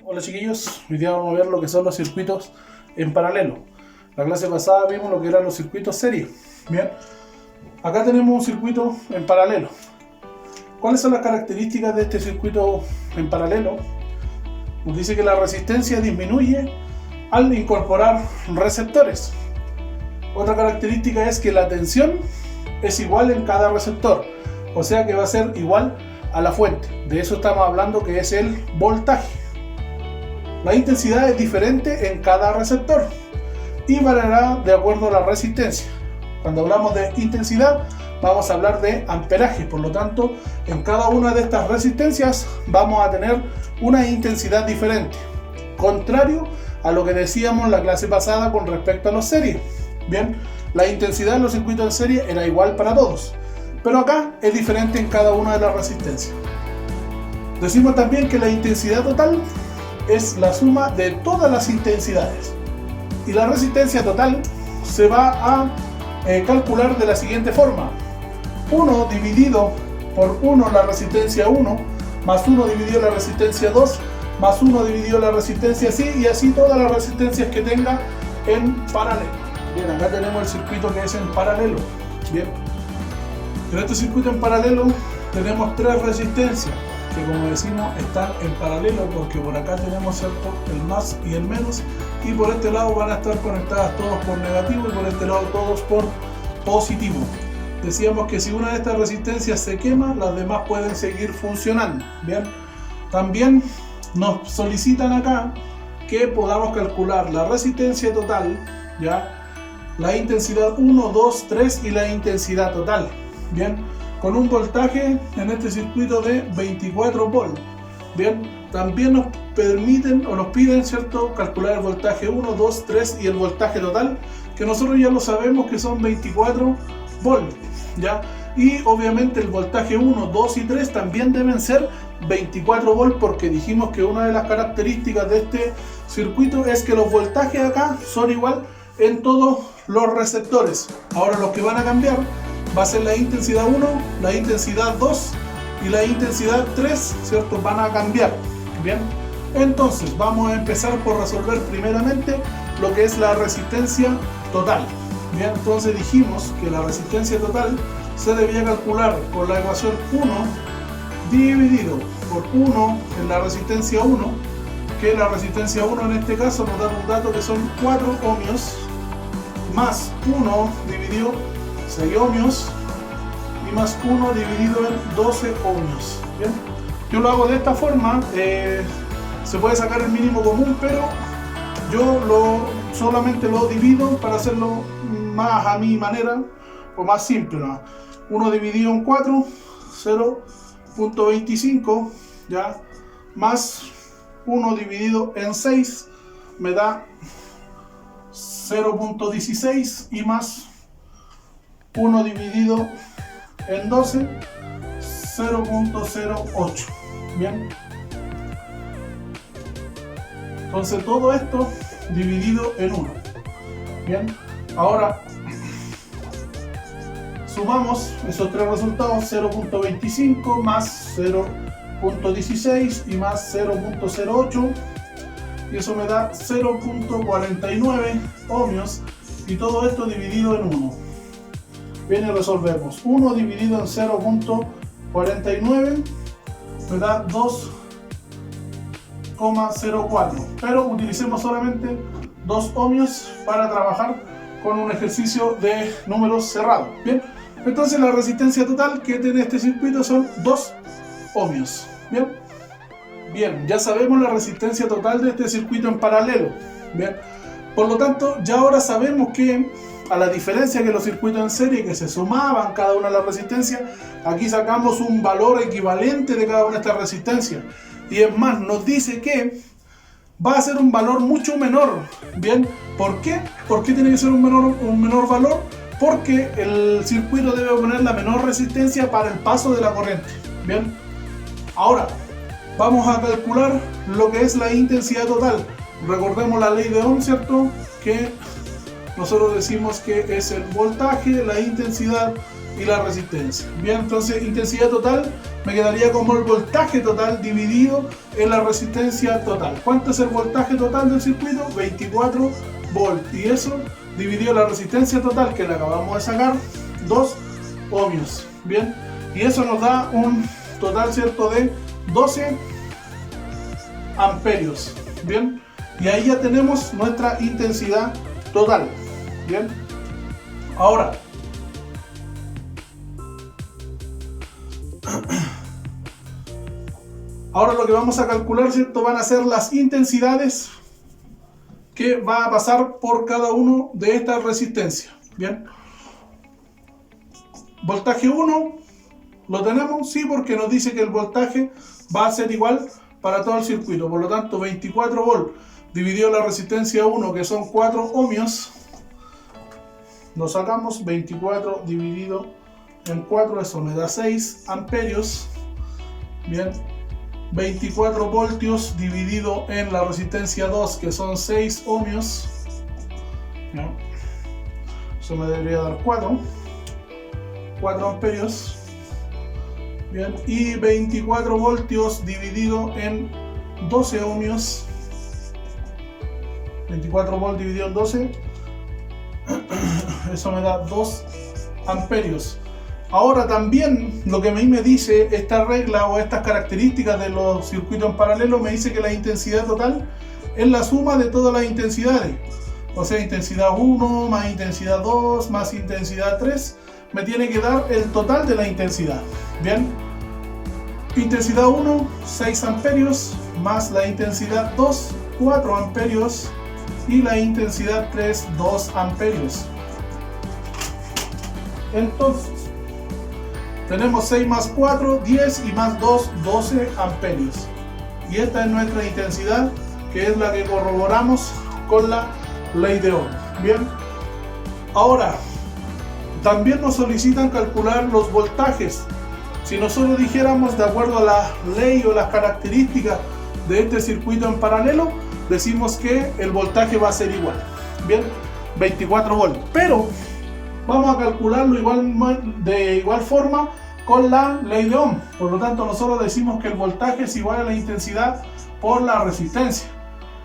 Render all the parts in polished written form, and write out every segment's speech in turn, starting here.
Hola chiquillos, hoy día vamos a ver lo que son los circuitos en paralelo. La clase pasada vimos lo que eran los circuitos serie. Bien, acá tenemos un circuito en paralelo. ¿Cuáles son las características de este circuito en paralelo? Nos dice que la resistencia disminuye al incorporar receptores. Otra característica es que la tensión es igual en cada receptor, o sea que va a ser igual a la fuente. De eso estamos hablando, que es el voltaje. La intensidad es diferente en cada receptor y variará de acuerdo a la resistencia. Cuando hablamos de intensidad vamos a hablar de amperaje, por lo tanto en cada una de estas resistencias vamos a tener una intensidad diferente, contrario a lo que decíamos en la clase pasada con respecto a los series. Bien, la intensidad en los circuitos de serie era igual para todos, pero acá es diferente en cada una de las resistencias. Decimos también que la intensidad total es la suma de todas las intensidades, y la resistencia total se va a calcular de la siguiente forma: 1 dividido por 1 la resistencia 1, más 1 dividido la resistencia 2, más 1 dividido la resistencia así, y así todas las resistencias que tenga en paralelo. Bien, acá tenemos el circuito que es en paralelo. Bien, en este circuito en paralelo tenemos tres resistencias que, como decimos, están en paralelo, porque por acá tenemos, ¿cierto?, el más y el menos, y por este lado van a estar conectadas todos por negativo y por este lado todos por positivo. Decíamos que si una de estas resistencias se quema, las demás pueden seguir funcionando. Bien, también nos solicitan acá que podamos calcular la resistencia total, ya, la intensidad 1, 2, 3 y la intensidad total. Bien, con un voltaje en este circuito de 24 volts. Bien, también nos permiten o nos piden, ¿cierto?, calcular el voltaje 1, 2, 3 y el voltaje total, que nosotros ya lo sabemos que son 24 volts, ¿ya? Y obviamente el voltaje 1, 2 y 3 también deben ser 24 volts, porque dijimos que una de las características de este circuito es que los voltajes acá son igual en todos los receptores. Ahora los que van a cambiar va a ser la intensidad 1, la intensidad 2 y la intensidad 3, ¿cierto? Van a cambiar. Bien, entonces vamos a empezar por resolver primeramente lo que es la resistencia total. Bien, entonces dijimos que la resistencia total se debía calcular con la ecuación 1 dividido por 1 en la resistencia 1, que la resistencia 1 en este caso nos da un dato que son 4 ohmios, más 1 dividido 6 ohmios y más 1 dividido en 12 ohmios. Bien, yo lo hago de esta forma. Se puede sacar el mínimo común, pero yo solamente lo divido para hacerlo más a mi manera o más simple, ¿no? 1 dividido en 4, 0.25, ya, más 1 dividido en 6 me da 0.16 y más 1 dividido en 12, 0.08. Bien, entonces todo esto dividido en 1. Bien, ahora sumamos esos tres resultados: 0.25 más 0.16 y más 0.08, y eso me da 0.49 ohmios, y todo esto dividido en 1. Bien, y resolvemos. 1 dividido en 0.49 me da 2,04, pero utilicemos solamente 2 ohmios para trabajar con un ejercicio de números cerrados. Bien, entonces la resistencia total que tiene este circuito son 2 ohmios. Bien, ya sabemos la resistencia total de este circuito en paralelo. Bien, por lo tanto ya ahora sabemos que, a la diferencia que los circuitos en serie, que se sumaban cada una de las resistencias, aquí sacamos un valor equivalente de cada una de estas resistencias. Y es más, nos dice que va a ser un valor mucho menor. Bien, ¿por qué? ¿Por qué tiene que ser un menor valor? Porque el circuito debe poner la menor resistencia para el paso de la corriente. Bien, ahora vamos a calcular lo que es la intensidad total. Recordemos la ley de Ohm, ¿cierto?, que nosotros decimos que es el voltaje, la intensidad y la resistencia. Bien, entonces intensidad total me quedaría como el voltaje total dividido en la resistencia total. ¿Cuánto es el voltaje total del circuito? 24 volts. Y eso dividido en la resistencia total que le acabamos de sacar, 2 ohmios. Bien, y eso nos da un total, ¿cierto?, de 12 amperios. Bien, y ahí ya tenemos nuestra intensidad total. Bien, ahora lo que vamos a calcular, ¿cierto?, van a ser las intensidades que va a pasar por cada uno de estas resistencias. Bien, voltaje 1 lo tenemos, sí, porque nos dice que el voltaje va a ser igual para todo el circuito. Por lo tanto, 24 volts dividido la resistencia 1, que son 4 ohmios, lo sacamos. 24 dividido en 4, eso me da 6 amperios. Bien, 24 voltios dividido en la resistencia 2, que son 6 ohmios. ¿No? Eso me debería dar 4 amperios. Bien, y 24 voltios dividido en 12 ohmios. 24 volts dividido en 12, eso me da 2 amperios. Ahora también lo que a mí me dice esta regla o estas características de los circuitos en paralelo, me dice que la intensidad total es la suma de todas las intensidades. O sea, intensidad 1 más intensidad 2 más intensidad 3 me tiene que dar el total de la intensidad. Bien, intensidad 1, 6 amperios, más la intensidad 2, 4 amperios, y la intensidad 3, 2 amperios. Entonces tenemos 6 más 4, 10, y más 2, 12 amperios. Y esta es nuestra intensidad, que es la que corroboramos con la ley de Ohm. Bien, ahora también nos solicitan calcular los voltajes. Si nosotros dijéramos, de acuerdo a la ley o las características de este circuito en paralelo, decimos que el voltaje va a ser igual. Bien, 24 volts. Pero vamos a calcularlo de igual forma con la ley de Ohm. Por lo tanto, nosotros decimos que el voltaje es igual a la intensidad por la resistencia.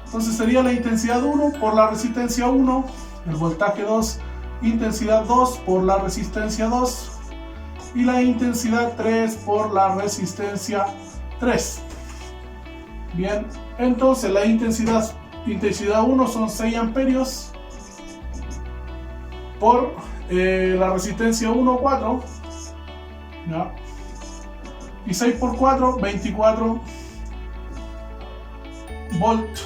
Entonces sería la intensidad 1 por la resistencia 1, el voltaje 2, intensidad 2 por la resistencia 2, y la intensidad 3 por la resistencia 3. Bien, entonces la intensidad 1 son 6 amperios por la resistencia 1, 4, ¿ya? Y 6 por 4, 24 volts.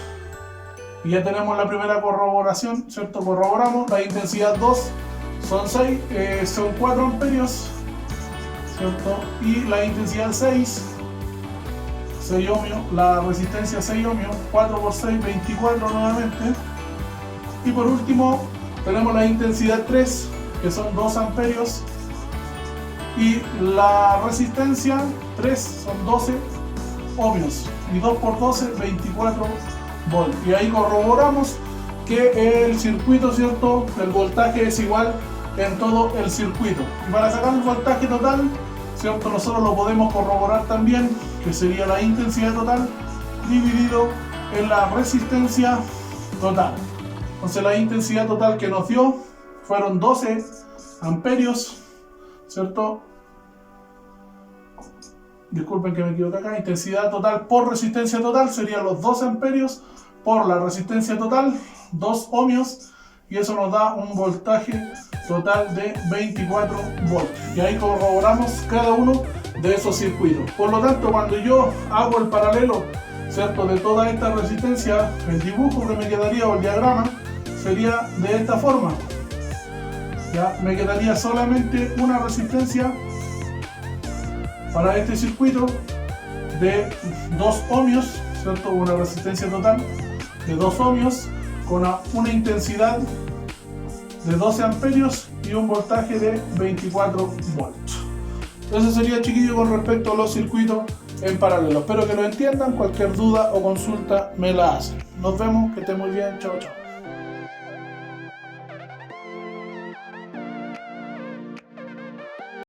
Y ya tenemos la primera corroboración, ¿cierto? Corroboramos. La intensidad 2 son 4 amperios, ¿cierto? Y la intensidad 6 ohmios, la resistencia 6 ohmios, 4 por 6, 24 nuevamente. Y por último tenemos la intensidad 3, que son 2 amperios, y la resistencia 3 son 12 ohmios, y 2 por 12, 24 volts. Y ahí corroboramos que el circuito, ¿cierto?, el voltaje es igual en todo el circuito. Y para sacar el voltaje total, ¿cierto?, nosotros lo podemos corroborar también, que sería la intensidad total dividido en la resistencia total. Entonces la intensidad total que nos dio fueron 12 amperios, ¿cierto? Disculpen que me equivoqué acá. Intensidad total por resistencia total serían los 12 amperios por la resistencia total, 2 ohmios, y eso nos da un voltaje total de 24 volts. Y ahí corroboramos cada uno de esos circuitos. Por lo tanto, cuando yo hago el paralelo, ¿cierto?, de toda esta resistencia, el dibujo que me quedaría, o el diagrama, sería de esta forma. Ya me quedaría solamente una resistencia para este circuito de 2 ohmios, ¿cierto? Una resistencia total de 2 ohmios con una intensidad de 12 amperios y un voltaje de 24 volts. Eso sería, chiquillo, con respecto a los circuitos en paralelo. Espero que lo entiendan. Cualquier duda o consulta me la hacen. Nos vemos, que estén muy bien. Chao, chao.